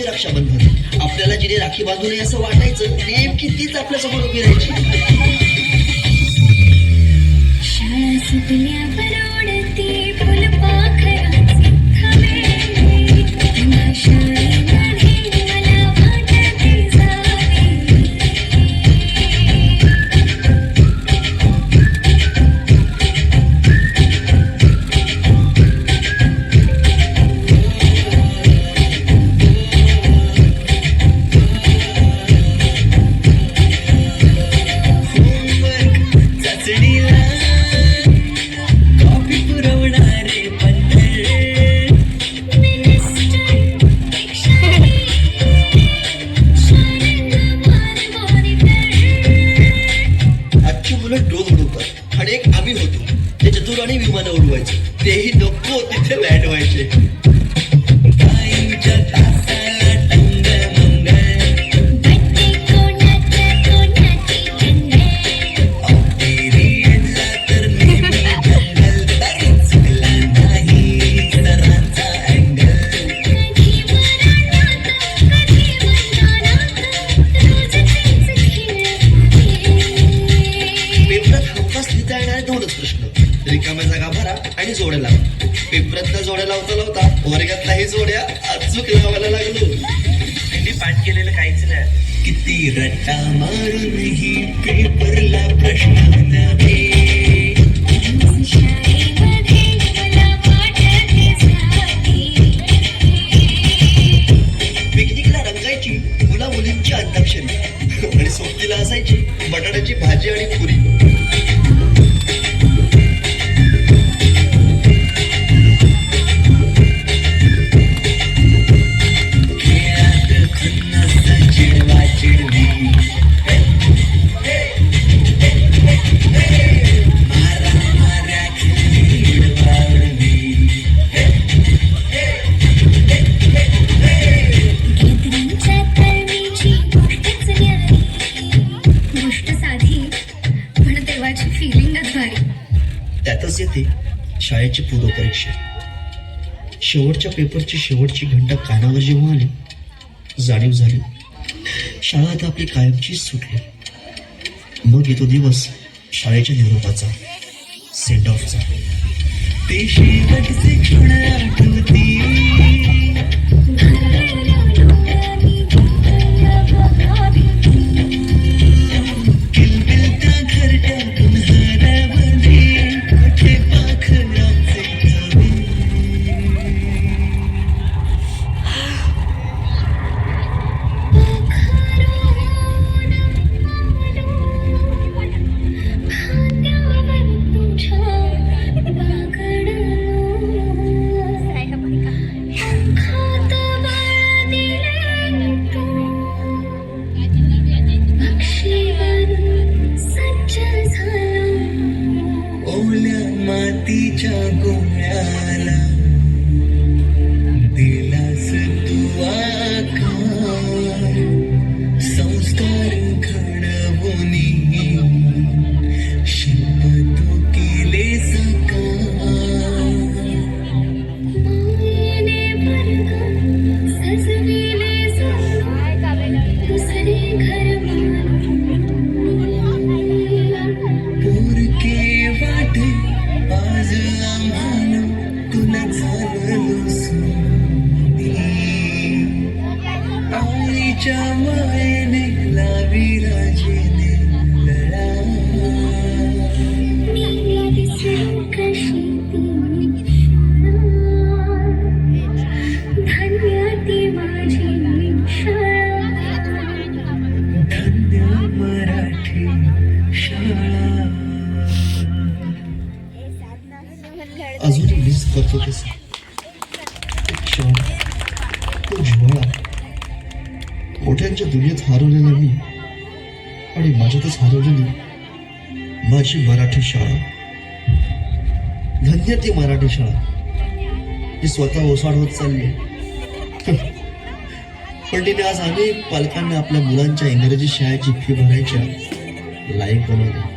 रक्षाबंधन आपल्याला जिने राखी बांधू नये असं वाटायचं, नेमकी तीच आपल्यासमोर उभी राहायची. शाळा सुटल्यावर ओढते फुलपाखराचे थवे, शाळेमध्ये मला वाटते जावे. आणि एक आम्ही होतो ते चतुराने विमानं उडवायचे, तेही नको तिथे लँड व्हायचे. रिकाम्या जागा भरा आणि जोड्या लावा. पेपरातल्या जोड्या लावता लावता वर्गातल्याही जोड्या अचूक लावायला लागलो. मी पाठ केलेलं काहीच नाही. किती रट्टा मारूनही पेपरला प्रश्न नव्हे. पिकनिकला रंगायची मुला मुलींची अंताक्षरी आणि सोबतीला असायची बटाट्याची भाजी आणि पुरी. त्यातच येते शाळेची पूर्वपरीक्षा. शेवटच्या पेपरची शेवटची घंटा कानावर जेव्हा आली, जाणीव झाली शाळा आता आपली कायमचीच सुटली. मग येतो दिवस शाळेच्या निरोपाचा, सेंड ऑफचा. ते शेवटचे क्षण आठवती. मातीच्या गोळ्याला दिलास तू आकार. संस्कार घडवूनी शिल्प तू केले साकार. पोरके वाटे आज आम्हाला तुला झालं सोनी. आईच्या मायेने लावी राजेने लढा. धन्य ती माझी शाळा, धन्य मराठी शाळा. अजूनही मिस करतो तसं क्षण, तो ज्वाळा. मोठ्यांच्या दुनियेत हरवलेला मी आणि माझ्यातच हरवलेली माझी मराठी शाळा. धन्य ती मराठी शाळा, ती स्वतः ओसाड होत चालली. पण तिने आज अनेक पालकांना आपल्या मुलांच्या इंग्रजी शाळेची फी भरायच्या लायक बनवले.